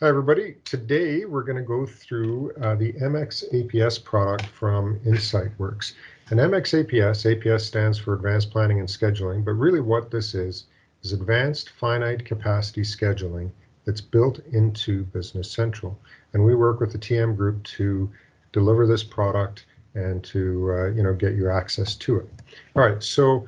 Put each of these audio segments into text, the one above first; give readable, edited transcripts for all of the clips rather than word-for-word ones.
Hi everybody. Today we're going to go through the MXAPS product from InsightWorks. And APS stands for Advanced Planning and Scheduling, but really what this is Advanced Finite Capacity Scheduling that's built into Business Central. And we work with the TM group to deliver this product and to get you access to it. All right, so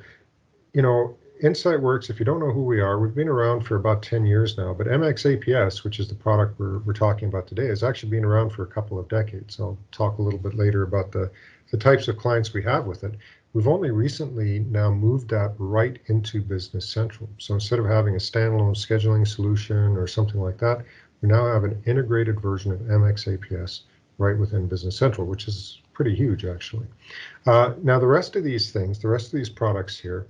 InsightWorks, if you don't know who we are, we've been around for about 10 years now, but MXAPS, which is the product we're talking about today, has actually been around for a couple of decades. I'll talk a little bit later about the types of clients we have with it. We've only recently now moved that right into Business Central. So instead of having a standalone scheduling solution or something like that, we now have an integrated version of MXAPS right within Business Central, which is pretty huge, actually. Now, the rest of these products here,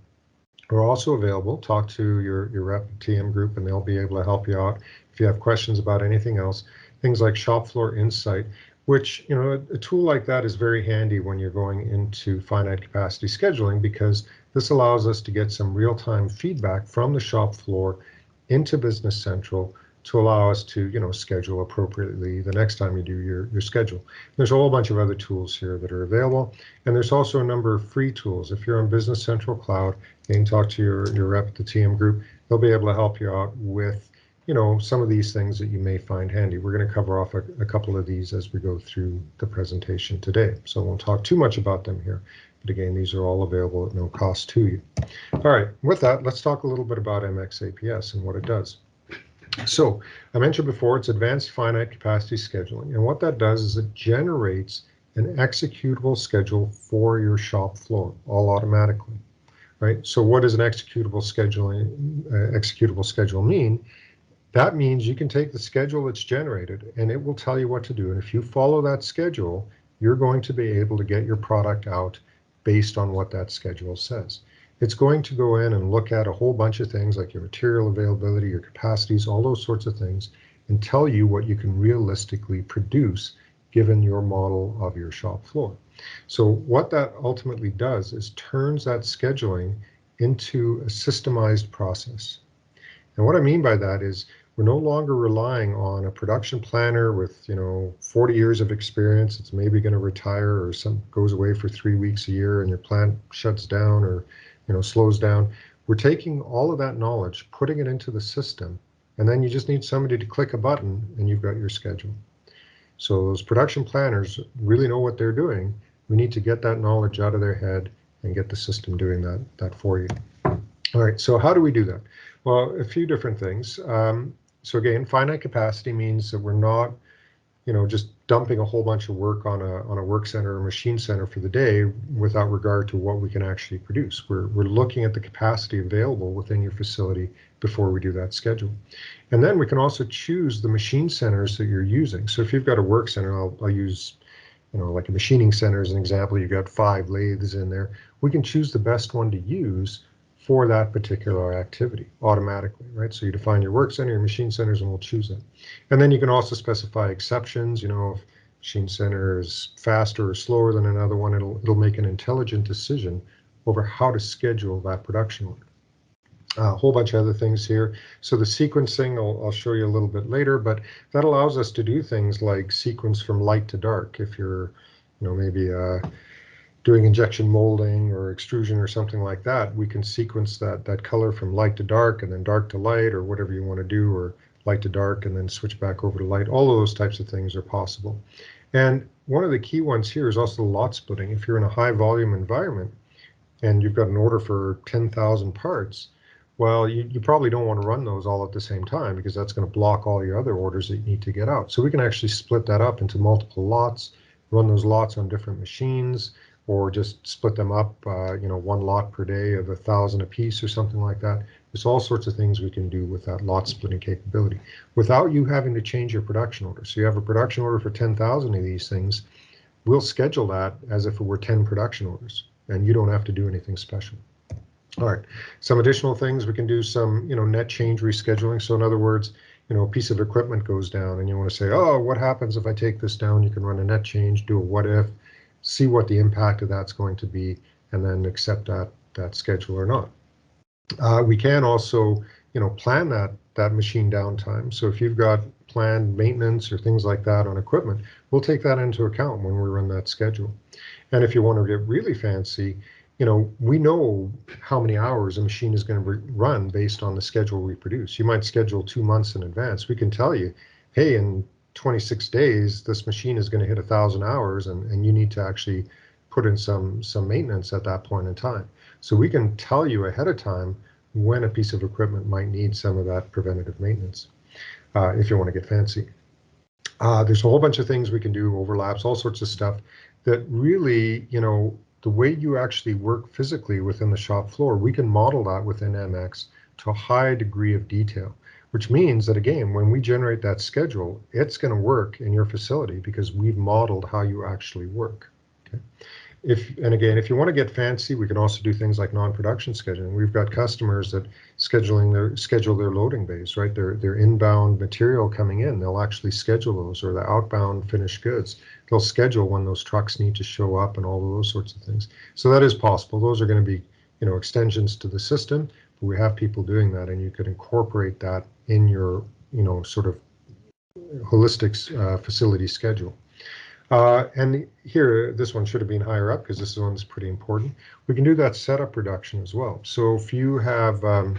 are also available. Talk to your rep TM group and they'll be able to help you out if you have questions about anything else. Things like Shop Floor Insight, which, a tool like that is very handy when you're going into finite capacity scheduling, because this allows us to get some real-time feedback from the shop floor into Business Central to allow us to, schedule appropriately the next time you do your schedule. There's a whole bunch of other tools here that are available, and there's also a number of free tools. If you're on Business Central Cloud, you can talk to your rep at the TM group. They'll be able to help you out with, some of these things that you may find handy. We're going to cover off a couple of these as we go through the presentation today, so I won't talk too much about them here. But again, these are all available at no cost to you. All right, with that, let's talk a little bit about MXAPS and what it does. So I mentioned before, it's advanced finite capacity scheduling. And what that does is it generates an executable schedule for your shop floor, all automatically, right? So what does an executable schedule mean? That means you can take the schedule that's generated and it will tell you what to do. And if you follow that schedule, you're going to be able to get your product out based on what that schedule says. It's going to go in and look at a whole bunch of things like your material availability, your capacities, all those sorts of things, and tell you what you can realistically produce given your model of your shop floor. So what that ultimately does is turns that scheduling into a systemized process. And what I mean by that is we're no longer relying on a production planner with 40 years of experience. It's maybe going to retire or goes away for 3 weeks a year and your plant shuts down or slows down. We're taking all of that knowledge, putting it into the system, and then you just need somebody to click a button and you've got your schedule. So those production planners really know what they're doing. We need to get that knowledge out of their head and get the system doing that for you. All right, so how do we do that? Well, a few different things. So again, finite capacity means that we're not just dumping a whole bunch of work on a work center or machine center for the day without regard to what we can actually produce. We're looking at the capacity available within your facility before we do that schedule. And then we can also choose the machine centers that you're using. So if you've got a work center, I'll use like a machining center as an example. You've got 5 lathes in there. We can choose the best one to use for that particular activity automatically, right? So you define your work center, your machine centers, and we'll choose it. And then you can also specify exceptions. If machine center is faster or slower than another one, it'll make an intelligent decision over how to schedule that production order. A whole bunch of other things here. So the sequencing, I'll show you a little bit later, but that allows us to do things like sequence from light to dark. If you're, maybe doing injection molding or extrusion or something like that, we can sequence that color from light to dark and then dark to light or whatever you want to do, or light to dark and then switch back over to light. All of those types of things are possible. And one of the key ones here is also lot splitting. If you're in a high volume environment and you've got an order for 10,000 parts, well, you probably don't want to run those all at the same time because that's going to block all your other orders that you need to get out. So we can actually split that up into multiple lots, run those lots on different machines, or just split them up, 1 lot per day of 1,000 a piece or something like that. There's all sorts of things we can do with that lot splitting capability without you having to change your production order. So you have a production order for 10,000 of these things. We'll schedule that as if it were 10 production orders, and you don't have to do anything special. All right, some additional things, we can do some, net change rescheduling. So in other words, a piece of equipment goes down and you want to say, oh, what happens if I take this down? You can run a net change, do a what if, see what the impact of that's going to be, and then accept that schedule or not. We can also, plan that machine downtime. So if you've got planned maintenance or things like that on equipment, we'll take that into account when we run that schedule. And if you want to get really fancy, we know how many hours a machine is going to run based on the schedule we produce. You might schedule 2 months in advance. We can tell you, hey, in 26 days, this machine is going to hit 1,000 hours, and you need to actually put in some maintenance at that point in time. So we can tell you ahead of time when a piece of equipment might need some of that preventative maintenance, if you want to get fancy. There's a whole bunch of things we can do, overlaps, all sorts of stuff that really, the way you actually work physically within the shop floor, we can model that within MX to a high degree of detail, which means that, again, when we generate that schedule, it's going to work in your facility because we've modeled how you actually work. Okay? And again, if you want to get fancy, we can also do things like non-production scheduling. We've got customers that schedule their loading bays, right? Their inbound material coming in, they'll actually schedule those, or the outbound finished goods. They'll schedule when those trucks need to show up and all of those sorts of things. So that is possible. Those are going to be, extensions to the system, but we have people doing that, and you could incorporate that in your, sort of holistic facility schedule. And here, this one should have been higher up because this one's pretty important. We can do that setup reduction as well. So if you have, an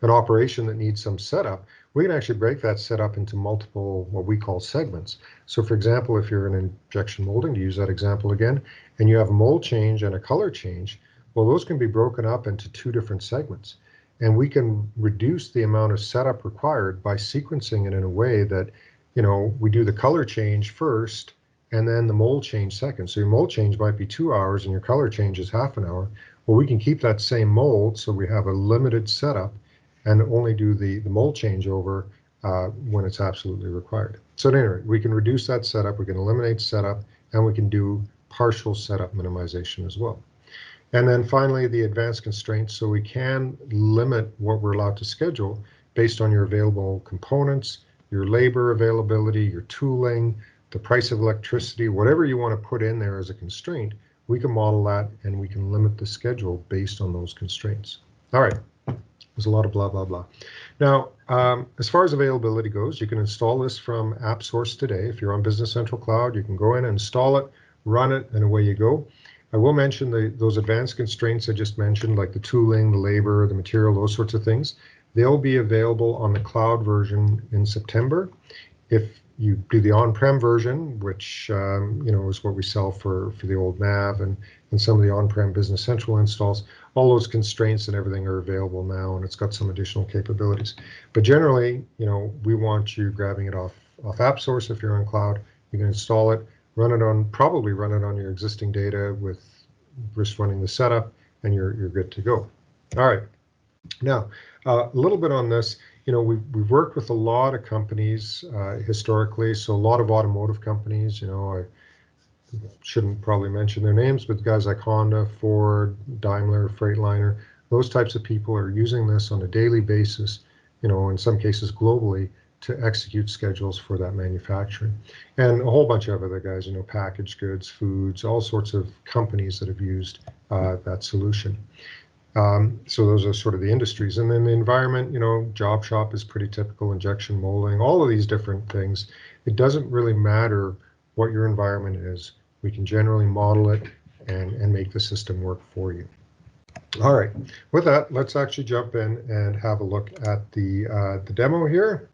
operation that needs some setup, we can actually break that setup into multiple, what we call segments. So for example, if you're in injection molding, to use that example again, and you have a mold change and a color change, well, those can be broken up into 2 different segments. And we can reduce the amount of setup required by sequencing it in a way that we do the color change first and then the mold change second. So your mold change might be 2 hours and your color change is half an hour. Well, we can keep that same mold, so we have a limited setup and only do the mold changeover when it's absolutely required. So at any rate, we can reduce that setup, we can eliminate setup, and we can do partial setup minimization as well. And then finally, the advanced constraints. So we can limit what we're allowed to schedule based on your available components, your labor availability, your tooling, the price of electricity, whatever you want to put in there as a constraint, we can model that and we can limit the schedule based on those constraints. All right, there's a lot of blah, blah, blah. Now, as far as availability goes, you can install this from AppSource today. If you're on Business Central Cloud, you can go in and install it, run it, and away you go. I will mention those advanced constraints I just mentioned, like the tooling, the labor, the material, those sorts of things. They'll be available on the cloud version in September. If you do the on-prem version, which is what we sell for the old NAV and some of the on-prem Business Central installs, all those constraints and everything are available now, and it's got some additional capabilities. But generally, we want you grabbing it off AppSource if you're on cloud. You can install it, probably run it on your existing data with just running the setup, and you're good to go. All right. Now, a little bit on this, we've worked with a lot of companies historically, so a lot of automotive companies, I shouldn't probably mention their names, but guys like Honda, Ford, Daimler, Freightliner, those types of people are using this on a daily basis, in some cases globally, to execute schedules for that manufacturing. And a whole bunch of other guys, packaged goods, foods, all sorts of companies that have used that solution. So those are sort of the industries. And then the environment, job shop is pretty typical, injection molding, all of these different things. It doesn't really matter what your environment is. We can generally model it and make the system work for you. All right, with that, let's actually jump in and have a look at the demo here.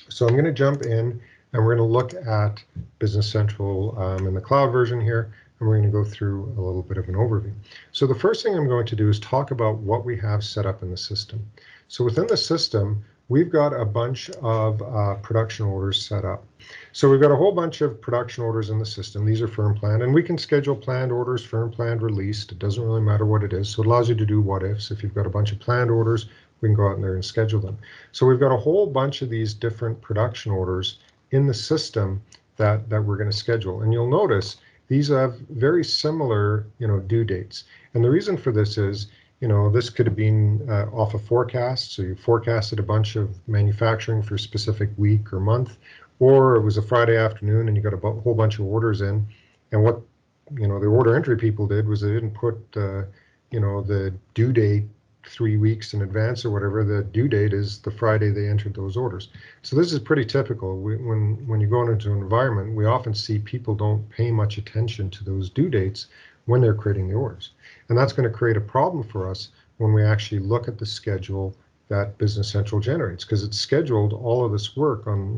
So I'm going to jump in and we're going to look at Business Central in the cloud version here, and we're going to go through a little bit of an overview. So the first thing I'm going to do is talk about what we have set up in the system. So within the system, we've got a bunch of production orders set up. So we've got a whole bunch of production orders in the system. These are firm planned, and we can schedule planned orders, firm planned, released. It doesn't really matter what it is. So it allows you to do what ifs. If you've got a bunch of planned orders, we can go out in there and schedule them. So we've got a whole bunch of these different production orders in the system that we're going to schedule. And you'll notice these have very similar, due dates. And the reason for this is, this could have been off a forecast. So you forecasted a bunch of manufacturing for a specific week or month, or it was a Friday afternoon and you got a whole bunch of orders in. And what, the order entry people did was they didn't put, the due date 3 weeks in advance or whatever, the due date is the Friday they entered those orders. So this is pretty typical. When you go into an environment, we often see people don't pay much attention to those due dates when they're creating the orders. And that's going to create a problem for us when we actually look at the schedule that Business Central generates, because it's scheduled all of this work on,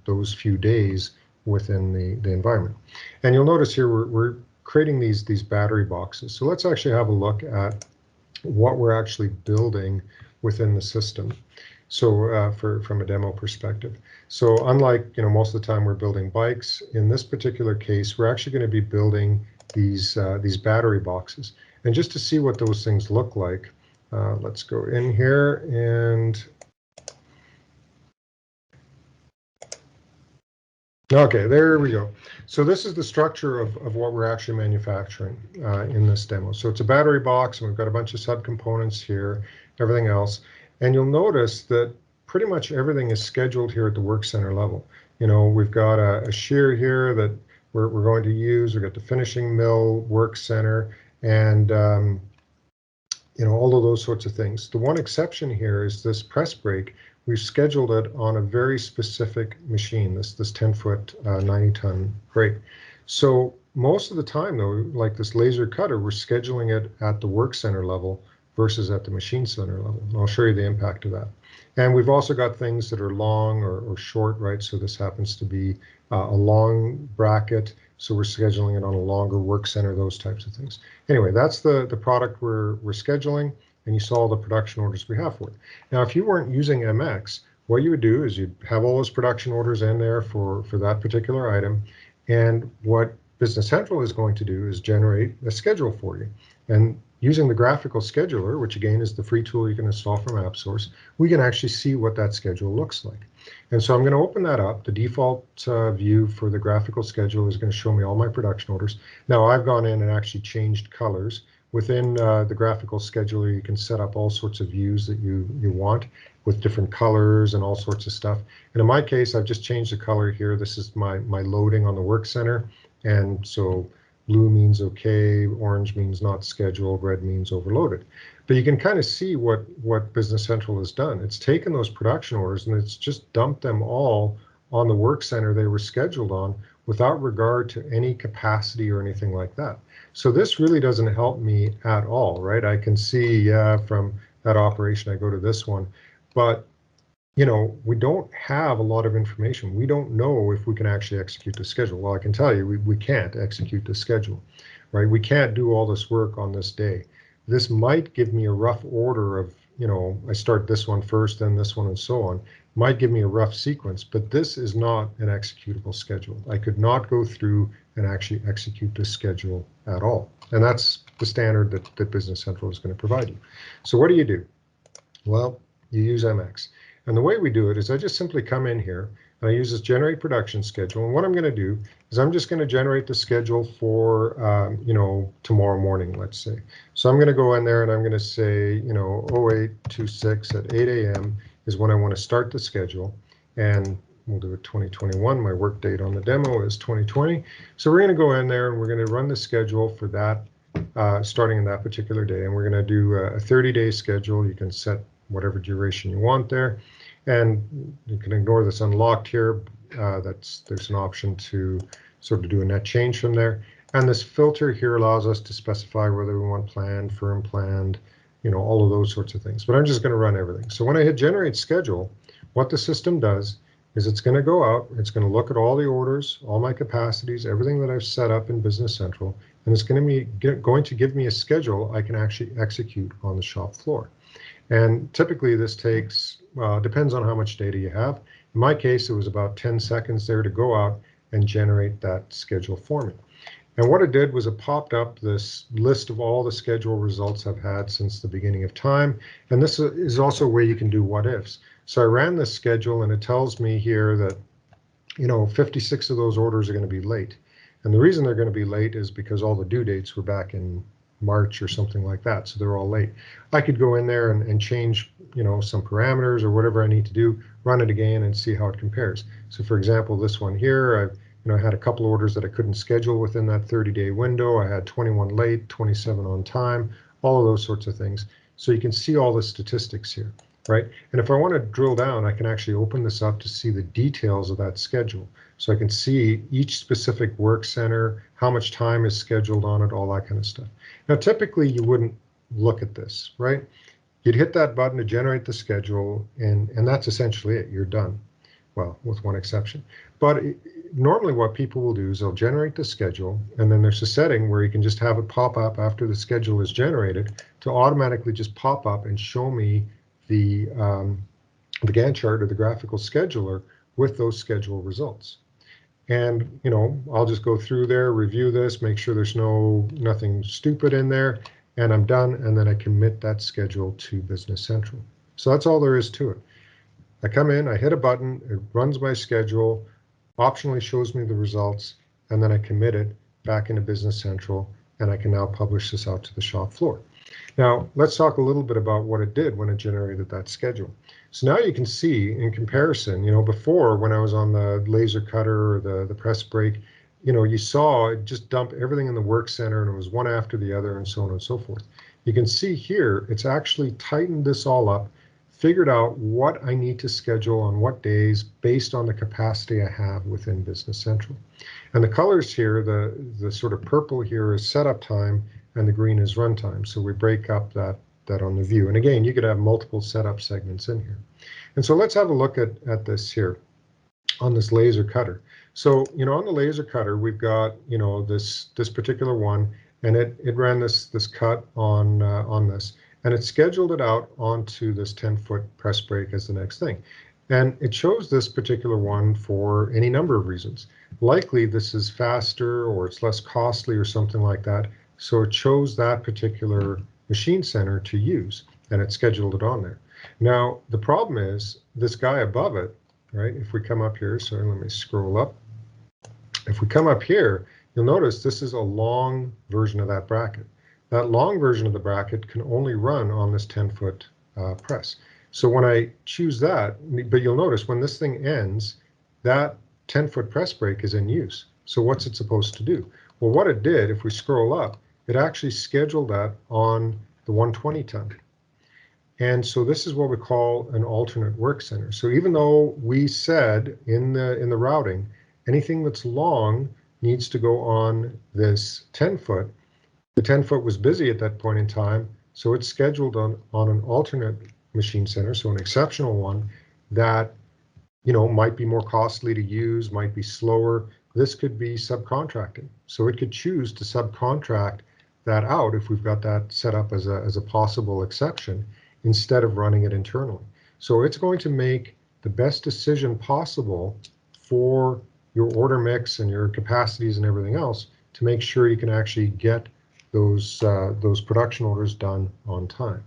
those few days within the environment. And you'll notice here we're creating these battery boxes. So let's actually have a look at what we're actually building within the system. So from a demo perspective. So unlike, most of the time we're building bikes, in this particular case, we're actually going to be building these battery boxes. And just to see what those things look like, let's go in here and okay, there we go. So this is the structure of what we're actually manufacturing in this demo. So it's a battery box, and we've got a bunch of subcomponents here, everything else. And you'll notice that pretty much everything is scheduled here at the work center level. We've got a shear here that we're going to use. We've got the finishing mill, work center, and all of those sorts of things. The one exception here is this press brake. We've scheduled it on a very specific machine, this 10-foot, 90-ton brake. So most of the time, though, like this laser cutter, we're scheduling it at the work center level versus at the machine center level. And I'll show you the impact of that. And we've also got things that are long or short, right? So this happens to be a long bracket. So we're scheduling it on a longer work center, those types of things. Anyway, that's the product we're scheduling, and you saw the production orders we have for it. Now, if you weren't using MX, what you would do is you'd have all those production orders in there for that particular item, and what Business Central is going to do is generate a schedule for you. And using the graphical scheduler, which again is the free tool you can install from AppSource, we can actually see what that schedule looks like. And so I'm going to open that up. The default view for the graphical schedule is going to show me all my production orders. Now I've gone in and actually changed colors. Within the graphical scheduler, you can set up all sorts of views that you want with different colors and all sorts of stuff. And in my case, I've just changed the color here. This is my loading on the work center. And so blue means okay, orange means not scheduled, red means overloaded. But you can kind of see what Business Central has done. It's taken those production orders and it's just dumped them all on the work center they were scheduled on without regard to any capacity or anything like that. So this really doesn't help me at all, right? I can see from that operation, I go to this one, but we don't have a lot of information. We don't know if we can actually execute the schedule. Well, I can tell you, we can't execute the schedule, right? We can't do all this work on this day. This might give me a rough order of, I start this one first, then this one, and so on. Might give me a rough sequence, but this is not an executable schedule. I could not go through and actually execute this schedule at all. And that's the standard that Business Central is going to provide you. So what do? Well, you use MX. And the way we do it is I just simply come in here and I use this generate production schedule. And what I'm going to do is I'm just going to generate the schedule for, tomorrow morning, let's say. So I'm going to go in there and I'm going to say, 0826 at 8 a.m. is when I want to start the schedule. And we'll do it 2021. My work date on the demo is 2020. So we're going to go in there and we're going to run the schedule for that, starting in that particular day. And we're going to do a 30-day schedule. You can set whatever duration you want there. And you can ignore this unlocked here. There's an option to sort of do a net change from there. And this filter here allows us to specify whether we want planned, firm planned, all of those sorts of things. But I'm just going to run everything. So when I hit generate schedule, what the system does is it's going to go out, it's going to look at all the orders, all my capacities, everything that I've set up in Business Central, and it's going to give me a schedule I can actually execute on the shop floor. And typically this takes, depends on how much data you have. In my case, it was about 10 seconds there to go out and generate that schedule for me. And what it did was it popped up this list of all the schedule results I've had since the beginning of time. And this is also where you can do what ifs. So I ran this schedule and it tells me here that, 56 of those orders are going to be late. And the reason they're going to be late is because all the due dates were back in March or something like that, so they're all late. I could go in there and change, some parameters or whatever I need to do, run it again and see how it compares. So for example, this one here, I had a couple orders that I couldn't schedule within that 30-day window. I had 21 late, 27 on time, all of those sorts of things. So you can see all the statistics here, right? And if I want to drill down, I can actually open this up to see the details of that schedule. So I can see each specific work center, how much time is scheduled on it, all that kind of stuff. Now, typically you wouldn't look at this, right? You'd hit that button to generate the schedule, and that's essentially it. You're done. Well, with one exception. But normally what people will do is they'll generate the schedule, and then there's a setting where you can just have it pop up after the schedule is generated to automatically just pop up and show me the Gantt chart or the graphical scheduler with those schedule results. And, you know, I'll just go through there, review this, make sure there's nothing stupid in there, and I'm done, and then I commit that schedule to Business Central. So that's all there is to it. I come in, I hit a button, it runs my schedule, optionally shows me the results, and then I commit it back into Business Central, and I can now publish this out to the shop floor. Now, let's talk a little bit about what it did when it generated that schedule. So now you can see in comparison, you know, before when I was on the laser cutter or the press brake, you know, you saw it just dump everything in the work center and it was one after the other and so on and so forth. You can see here, it's actually tightened this all up, figured out what I need to schedule on what days based on the capacity I have within Business Central. And the colors here, the sort of purple here is setup time and the green is runtime. So we break up that on the view. And again, you could have multiple setup segments in here. And so let's have a look at this here on this laser cutter. So, you know, on the laser cutter, we've got, you know, this particular one, and it ran this cut on this. And it scheduled it out onto this 10-foot press brake as the next thing. And it chose this particular one for any number of reasons. Likely this is faster or it's less costly or something like that. So it chose that particular machine center to use, and it scheduled it on there. Now, the problem is this guy above it, right? If we come up here, so let me scroll up. If we come up here, you'll notice this is a long version of that bracket. That long version of the bracket can only run on this 10-foot press. So when I choose that, but you'll notice when this thing ends, that 10-foot press brake is in use. So what's it supposed to do? Well, what it did, if we scroll up, it actually scheduled that on the 120 ton. And so this is what we call an alternate work center. So even though we said in the routing, anything that's long needs to go on this 10-foot, the 10-foot was busy at that point in time, so it's scheduled on an alternate machine center, so an exceptional one that, you know, might be more costly to use, might be slower. This could be subcontracting. So it could choose to subcontract that out if we've got that set up as a possible exception instead of running it internally. So it's going to make the best decision possible for your order mix and your capacities and everything else to make sure you can actually get those production orders done on time.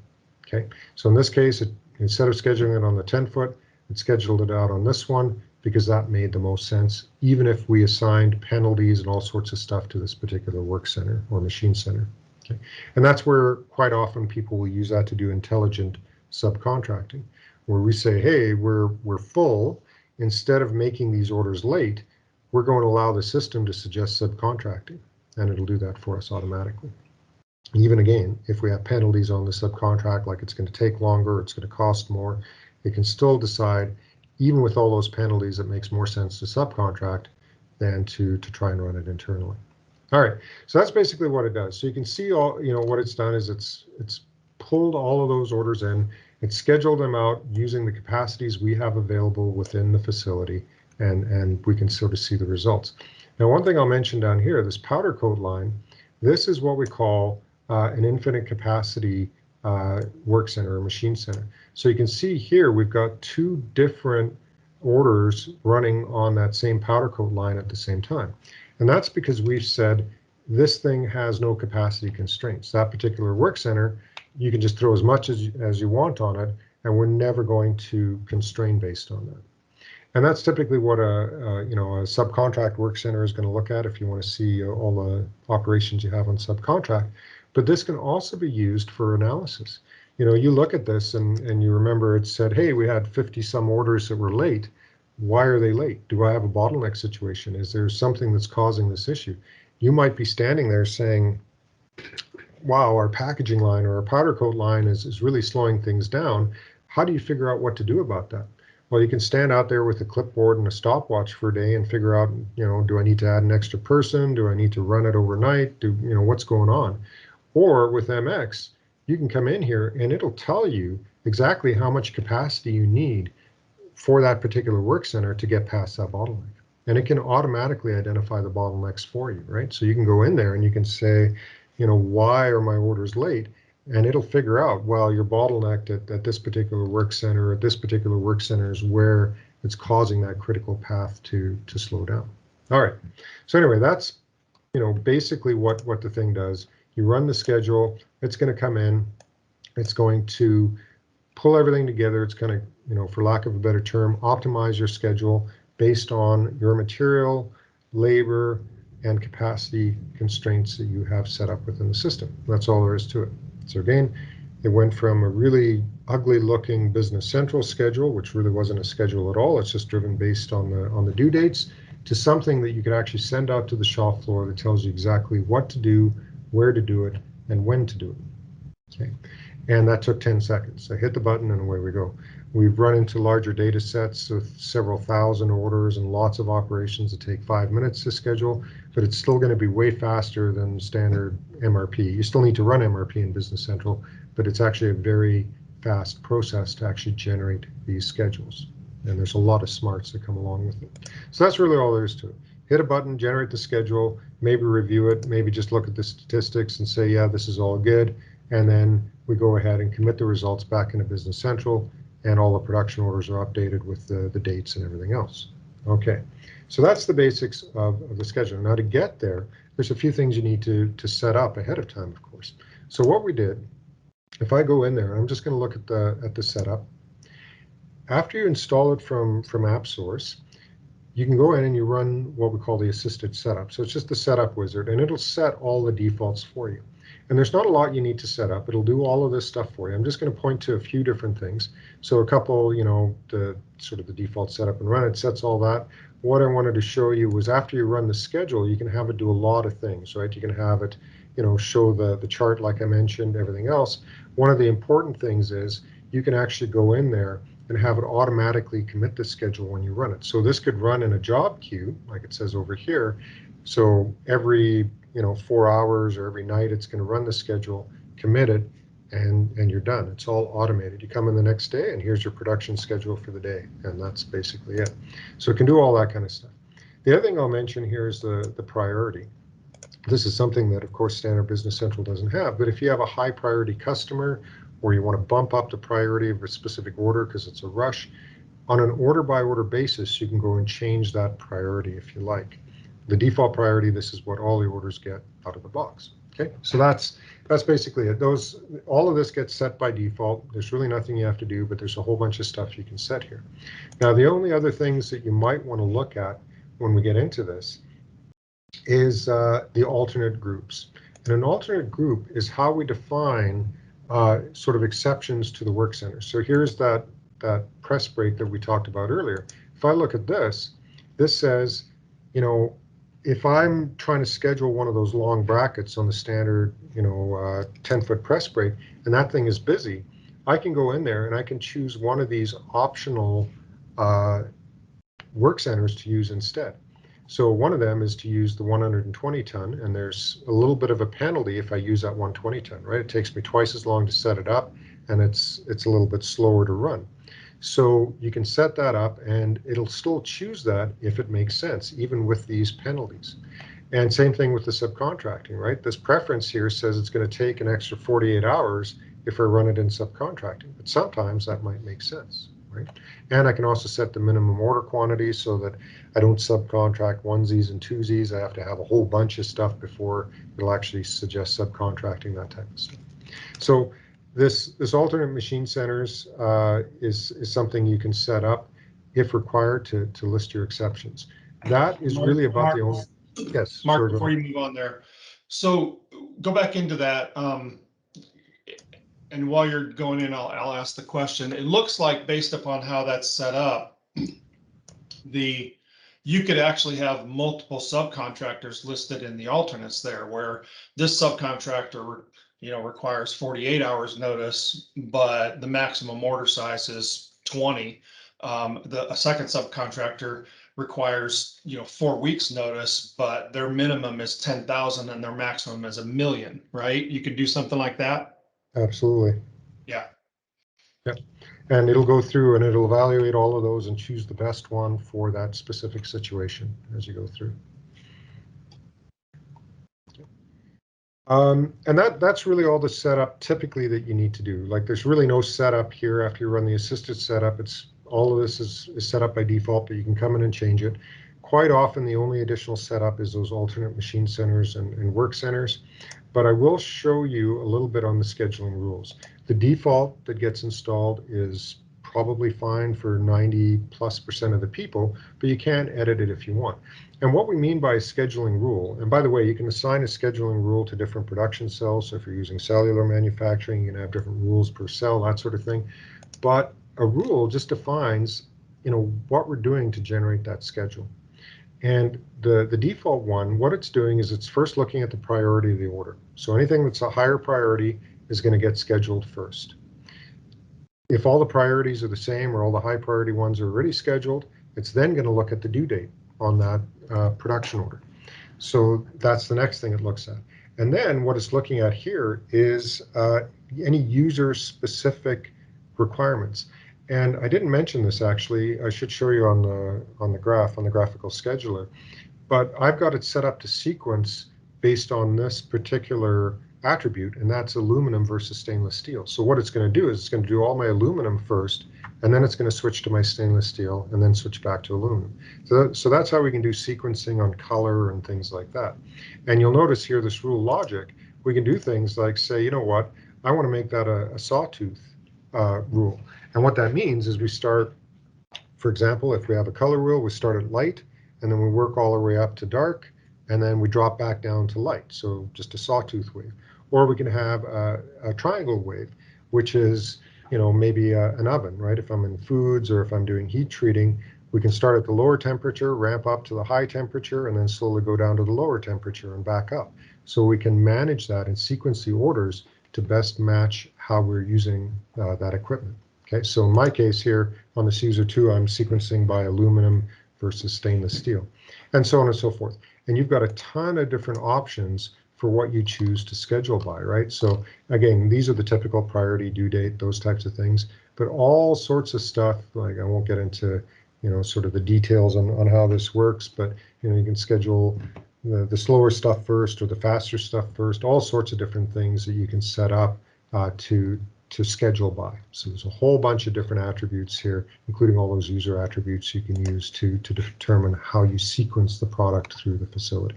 Okay, so in this case, instead of scheduling it on the 10-foot, it scheduled it out on this one because that made the most sense, even if we assigned penalties and all sorts of stuff to this particular work center or machine center. Okay, and that's where quite often people will use that to do intelligent subcontracting, where we say, hey, we're full. Instead of making these orders late, we're going to allow the system to suggest subcontracting, and it'll do that for us automatically. Even again, if we have penalties on the subcontract, like it's going to take longer, it's going to cost more, it can still decide, even with all those penalties, it makes more sense to subcontract than to try and run it internally. All right, so that's basically what it does. So you can see all, you know, what it's done is it's pulled all of those orders in, it's scheduled them out using the capacities we have available within the facility, and we can sort of see the results. Now, one thing I'll mention down here, this powder coat line, this is what we call an infinite capacity work center or machine center. So you can see here we've got two different orders running on that same powder coat line at the same time. And that's because we've said this thing has no capacity constraints. That particular work center, you can just throw as much as you want on it, and we're never going to constrain based on that. And that's typically what a subcontract work center is going to look at if you want to see all the operations you have on subcontract. But this can also be used for analysis. You know, you look at this and you remember it said, hey, we had 50 some orders that were late. Why are they late? Do I have a bottleneck situation? Is there something that's causing this issue? You might be standing there saying, wow, our packaging line or our powder coat line is really slowing things down. How do you figure out what to do about that? Well, you can stand out there with a clipboard and a stopwatch for a day and figure out, do I need to add an extra person? Do I need to run it overnight? What's going on? Or with MX, you can come in here and it'll tell you exactly how much capacity you need for that particular work center to get past that bottleneck. And it can automatically identify the bottlenecks for you, right? So you can go in there and you can say, why are my orders late? And it'll figure out, well, you're bottlenecked at this particular work center, at this particular work center is where it's causing that critical path to slow down. All right. So anyway, that's, basically what the thing does. You run the schedule, it's going to come in, it's going to pull everything together. It's going to, for lack of a better term, optimize your schedule based on your material, labor, and capacity constraints that you have set up within the system. That's all there is to it. So again, it went from a really ugly looking Business Central schedule, which really wasn't a schedule at all. It's just driven based on the due dates, to something that you could actually send out to the shop floor that tells you exactly what to do, where to do it, and when to do it. Okay. And that took 10 seconds. I hit the button and away we go. We've run into larger data sets with several thousand orders and lots of operations that take 5 minutes to schedule, but it's still going to be way faster than standard MRP. You still need to run MRP in Business Central, but it's actually a very fast process to actually generate these schedules. And there's a lot of smarts that come along with it. So that's really all there is to it. Hit a button, generate the schedule, maybe review it, maybe just look at the statistics and say, yeah, this is all good. And then we go ahead and commit the results back into Business Central, and all the production orders are updated with the dates and everything else. Okay, so that's the basics of the schedule. Now to get there, there's a few things you need to set up ahead of time, of course. So what we did, if I go in there, I'm just going to look at the setup. After you install it from AppSource, you can go in and you run what we call the assisted setup. So it's just the setup wizard, and it'll set all the defaults for you. And there's not a lot you need to set up. It'll do all of this stuff for you. I'm just going to point to a few different things. So a couple, the sort of the default setup and run, it sets all that. What I wanted to show you was after you run the schedule, you can have it do a lot of things, right? You can have it, show the chart like I mentioned, everything else. One of the important things is you can actually go in there and have it automatically commit the schedule when you run it. So this could run in a job queue, like it says over here. So every 4 hours or every night, it's going to run the schedule, commit it, and you're done. It's all automated. You come in the next day, and here's your production schedule for the day, and that's basically it. So it can do all that kind of stuff. The other thing I'll mention here is the priority. This is something that, of course, Standard Business Central doesn't have, but if you have a high priority customer, or you want to bump up the priority of a specific order because it's a rush, on an order-by-order basis, you can go and change that priority if you like. The default priority, this is what all the orders get out of the box. Okay, so that's basically it. All of this gets set by default. There's really nothing you have to do, but there's a whole bunch of stuff you can set here. Now, the only other things that you might want to look at when we get into this is the alternate groups. And an alternate group is how we define sort of exceptions to the work center. So here's that press break that we talked about earlier. If I look at this says, if I'm trying to schedule one of those long brackets on the standard, 10-foot press break, and that thing is busy, I can go in there and I can choose one of these optional work centers to use instead. So one of them is to use the 120 ton, and there's a little bit of a penalty if I use that 120 ton, right? It takes me twice as long to set it up, and it's a little bit slower to run. So you can set that up, and it'll still choose that if it makes sense, even with these penalties. And same thing with the subcontracting, right? This preference here says it's going to take an extra 48 hours if I run it in subcontracting, but sometimes that might make sense, right? And I can also set the minimum order quantity so that I don't subcontract onesies and twosies. I have to have a whole bunch of stuff before it'll actually suggest subcontracting, that type of stuff. So this alternate machine centers is something you can set up if required to list your exceptions. That is really about the only. Yes, Mark, before you move on there, so go back into that. And while you're going in, I'll ask the question. It looks like, based upon how that's set up, you could actually have multiple subcontractors listed in the alternates there, where this subcontractor, requires 48 hours notice, but the maximum order size is 20. A second subcontractor requires 4 weeks notice, but their minimum is 10,000 and their maximum is 1,000,000, right? You could do something like that. Absolutely. Yeah. Yeah. And it'll go through and it'll evaluate all of those and choose the best one for that specific situation as you go through. And that's really all the setup typically that you need to do. Like there's really no setup here after you run the assisted setup. It's all of this is set up by default, but you can come in and change it. Quite often the only additional setup is those alternate machine centers and work centers. But I will show you a little bit on the scheduling rules. The default that gets installed is probably fine for 90+% of the people, but you can edit it if you want. And what we mean by a scheduling rule, and by the way, you can assign a scheduling rule to different production cells. So if you're using cellular manufacturing, you can have different rules per cell, that sort of thing. But a rule just defines, what we're doing to generate that schedule. And the default one, what it's doing is it's first looking at the priority of the order. So anything that's a higher priority is going to get scheduled first. If all the priorities are the same or all the high priority ones are already scheduled, it's then going to look at the due date on that production order. So that's the next thing it looks at. And then what it's looking at here is any user-specific requirements. And I didn't mention this actually. I should show you on the graphical scheduler. But I've got it set up to sequence based on this particular attribute, and that's aluminum versus stainless steel. So what it's going to do is it's going to do all my aluminum first, and then it's going to switch to my stainless steel, and then switch back to aluminum. So that's how we can do sequencing on color and things like that. And you'll notice here this rule logic, we can do things like say, you know what, I want to make that a sawtooth rule. And what that means is we start, for example, if we have a color wheel, we start at light, and then we work all the way up to dark, and then we drop back down to light. So just a sawtooth wave. Or we can have a triangle wave, which is, maybe an oven, right? If I'm in foods or if I'm doing heat treating, we can start at the lower temperature, ramp up to the high temperature, and then slowly go down to the lower temperature and back up. So we can manage that and sequence the orders to best match how we're using that equipment. Okay, so in my case here on this user 2, I'm sequencing by aluminum versus stainless steel, and so on and so forth. And you've got a ton of different options for what you choose to schedule by, right? So again, these are the typical priority, due date, those types of things, but all sorts of stuff, like I won't get into, sort of the details on how this works, but, you can schedule the slower stuff first or the faster stuff first, all sorts of different things that you can set up to schedule by. So there's a whole bunch of different attributes here, including all those user attributes you can use to determine how you sequence the product through the facility.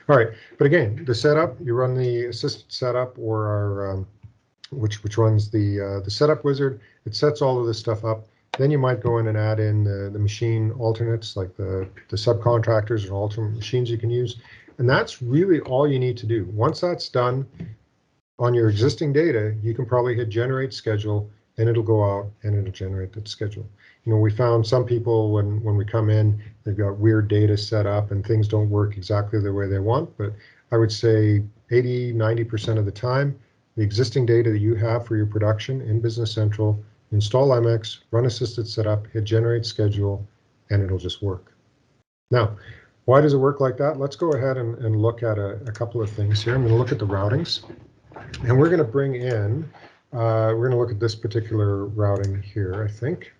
All right, but again, the setup, you run the assisted setup or our, which runs the setup wizard. It sets all of this stuff up. Then you might go in and add in the machine alternates, like the subcontractors or alternate machines you can use. And that's really all you need to do. Once that's done, on your existing data, you can probably hit generate schedule, and it'll go out and it'll generate that schedule. We found some people when we come in, they've got weird data set up and things don't work exactly the way they want. But I would say 80–90% of the time, the existing data that you have for your production in Business Central, install MX, run assisted setup, hit generate schedule, and it'll just work. Now, why does it work like that? Let's go ahead and look at a couple of things here. I'm going to look at the routings. And we're going to bring in, we're going to look at this particular routing here, I think.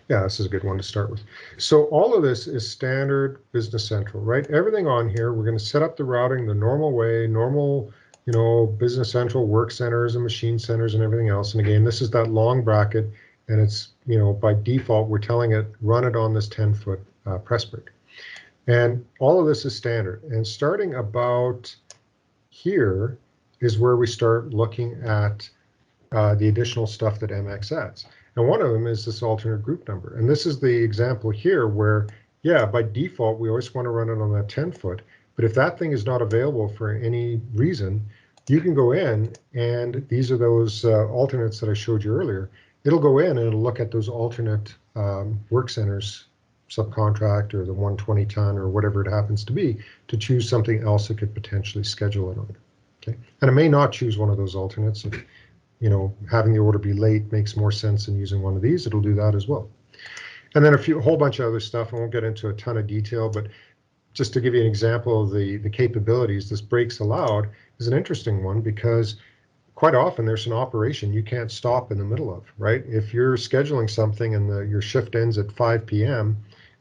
Yeah, this is a good one to start with. So all of this is standard Business Central, right? Everything on here, we're going to set up the routing the normal way, normal, Business Central work centers and machine centers and everything else. And again, this is that long bracket, and it's, by default, we're telling it, run it on this 10-foot press break. And all of this is standard. And starting about here is where we start looking at the additional stuff that MX adds. And one of them is this alternate group number. And this is the example here where, yeah, by default, we always want to run it on that 10-foot. But if that thing is not available for any reason, you can go in, and these are those alternates that I showed you earlier. It'll go in and it'll look at those alternate work centers, subcontract, or the 120-ton, or whatever it happens to be, to choose something else that could potentially schedule it on. Okay, and it may not choose one of those alternates. If, you know, having the order be late makes more sense than using one of these, it'll do that as well. And then a whole bunch of other stuff. I won't get into a ton of detail, but just to give you an example of the capabilities, this breaks allowed is an interesting one because quite often there's an operation you can't stop in the middle of, right? If you're scheduling something and your shift ends at 5 p.m.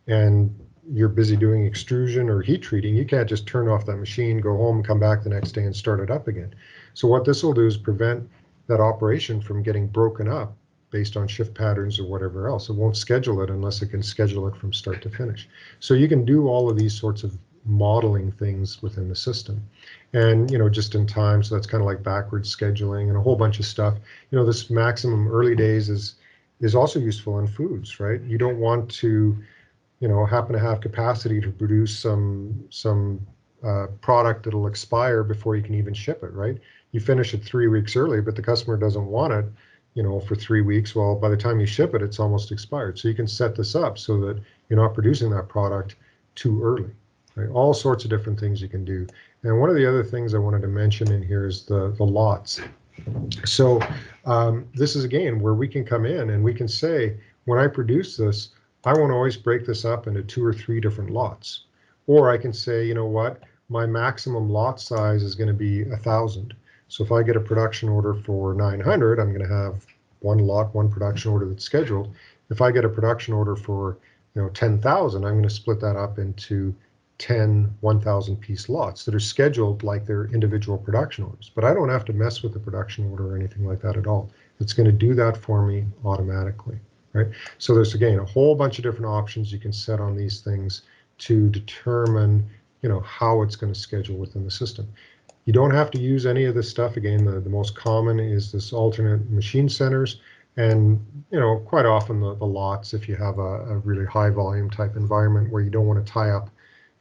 and you're busy doing extrusion or heat treating, you can't just turn off that machine, go home, come back the next day and start it up again. So what this will do is prevent that operation from getting broken up based on shift patterns or whatever else. It won't schedule it unless it can schedule it from start to finish. So you can do all of these sorts of modeling things within the system. And, you know, just in time, so that's kind of like backwards scheduling and a whole bunch of stuff. You know, this maximum early days is also useful in foods, right? You don't want to, you know, happen to have capacity to produce some product that'll expire before you can even ship it, right? You finish it 3 weeks early, but the customer doesn't want it, you know, for 3 weeks. Well, by the time you ship it, it's almost expired. So you can set this up so that you're not producing that product too early, right? All sorts of different things you can do. And one of the other things I wanted to mention in here is the lots. So this is, again, where we can come in and we can say, when I produce this, I want to always break this up into 2 or 3 different lots. Or I can say, you know what, my maximum lot size is going to be 1,000. So if I get a production order for 900, I'm going to have one lot, one production order that's scheduled. If I get a production order for, you know, 10,000, I'm going to split that up into 10 1,000 piece lots that are scheduled like they're individual production orders. But I don't have to mess with the production order or anything like that at all. It's going to do that for me automatically, right? So there's, again, a whole bunch of different options you can set on these things to determine, you know, how it's going to schedule within the system. You don't have to use any of this stuff. Again, the most common is this alternate machine centers. And, you know, quite often the lots, if you have a really high volume type environment where you don't want to tie up,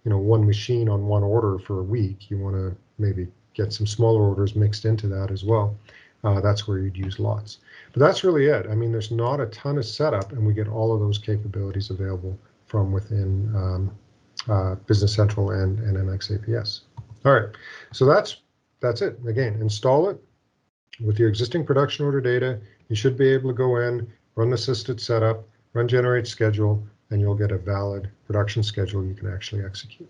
you know, one machine on one order for a week, you want to maybe get some smaller orders mixed into that as well. That's where you'd use lots. But that's really it. I mean, there's not a ton of setup, and we get all of those capabilities available from within Business Central and MXAPS. All right, so that's it. Again, install it with your existing production order data. You should be able to go in, run the assisted setup, run generate schedule, and you'll get a valid production schedule you can actually execute.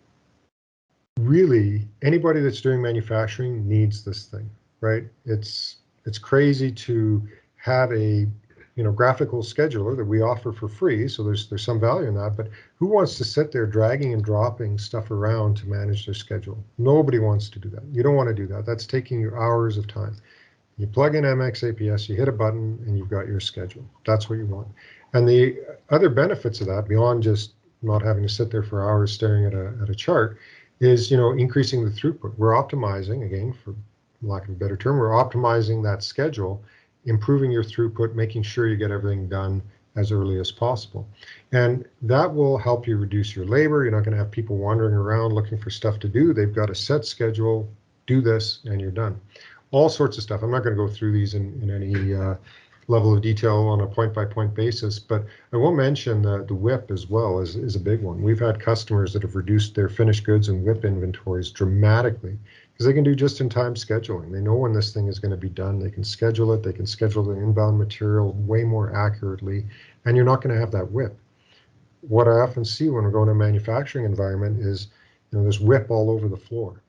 Really, anybody that's doing manufacturing needs this thing, right? It's crazy to have a, you know, graphical scheduler that we offer for free, so there's some value in that, but who wants to sit there dragging and dropping stuff around to manage their schedule? Nobody wants to do that. You don't want to do that. That's taking you hours of time. You plug in MXAPS, you hit a button, and you've got your schedule. That's what you want. And the other benefits of that, beyond just not having to sit there for hours staring at a chart, is, you know, increasing the throughput. We're optimizing, again, for lack of a better term, we're optimizing that schedule, improving your throughput, making sure you get everything done as early as possible. And that will help you reduce your labor. You're not going to have people wandering around looking for stuff to do. They've got a set schedule, do this, and you're done. All sorts of stuff. I'm not going to go through these in any level of detail on a point-by-point basis, but I will mention the WIP as well is a big one. We've had customers that have reduced their finished goods and WIP inventories dramatically because they can do just-in-time scheduling. They know when this thing is going to be done. They can schedule it. They can schedule the inbound material way more accurately, and you're not going to have that WIP. What I often see when we're going to a manufacturing environment is, you know, there's WIP all over the floor.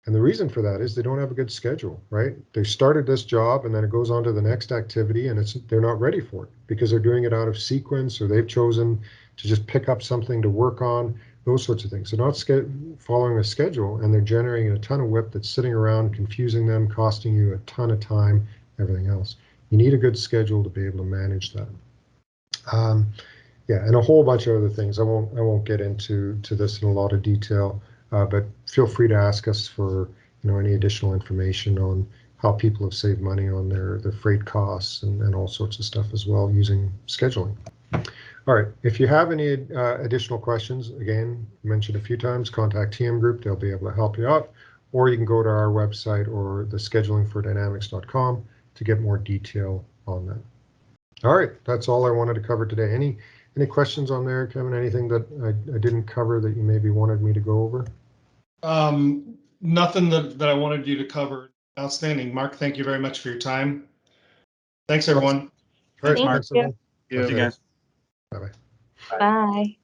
And the reason for that is they don't have a good schedule, right? They started this job and then it goes on to the next activity and they're not ready for it because they're doing it out of sequence or they've chosen to just pick up something to work on, those sorts of things. They're not following a schedule and they're generating a ton of WIP that's sitting around, confusing them, costing you a ton of time, everything else. You need a good schedule to be able to manage that. Yeah, and a whole bunch of other things. I won't get into this in a lot of detail. But feel free to ask us for, you know, any additional information on how people have saved money on their freight costs and all sorts of stuff as well using scheduling. All right, if you have any additional questions, again, mentioned a few times, contact TM Group. They'll be able to help you out. Or you can go to our website or the schedulingfordynamics.com to get more detail on that. All right, that's all I wanted to cover today. Any questions on there, Kevin? Anything that I didn't cover that you maybe wanted me to go over? Nothing that I wanted you to cover. Outstanding. Mark, thank you very much for your time. Thanks, everyone. All right, Thank thanks, you. everyone. You guys. Bye-bye. Bye.